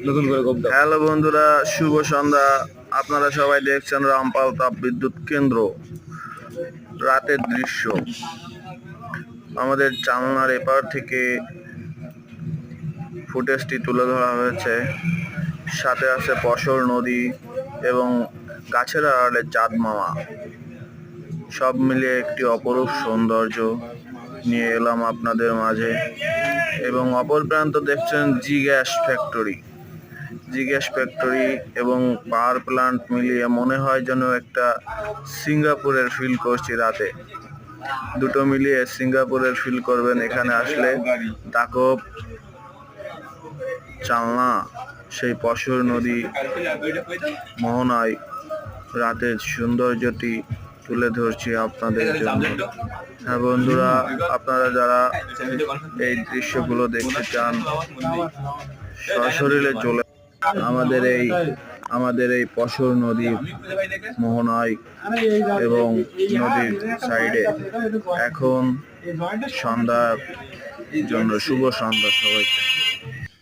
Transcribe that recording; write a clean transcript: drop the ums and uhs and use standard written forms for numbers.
নতুন করে হ্যালো বন্ধুরা, শুভ সন্ধ্যা। আপনারা সবাই দেখছেন রামপাল তাপ বিদ্যুৎ কেন্দ্র। রাতের দৃশ্য আমাদের জানলার এপার থেকে ফুটেজটি তুলে ধরা হয়েছে। সাথে আছে পশর নদী এবং গাছের আড়ালে চাঁদ মামা। সব মিলিয়ে একটি অপরূপ সৌন্দর্য নিয়ে এলাম আপনাদের মাঝে। এবং অপর প্রান্ত দেখছেন জি গ্যাস ফ্যাক্টরি এবং পাওয়ার প্ল্যান্ট মিলিয়ে মনে হয় যেন একটা সিঙ্গাপুরের ফিল করছি রাতে। দুটো মিলিয়ে সিঙ্গাপুরের ফিল করবেন এখানে আসলে। দাকব, চালনা, সেই পশর নদী, মোহনায় রাতের সৌন্দর্যটি তুলে ধরছি আপনাদের জন্য। হ্যাঁ বন্ধুরা, আপনারা যারা এই দৃশ্যগুলো দেখতে চান সশরীরে চলে আমাদের এই পশর নদী মোহনায় এবং নদীর সাইডে। এখন সন্ধ্যার জন্য শুভ সন্ধ্যা সবাইকে।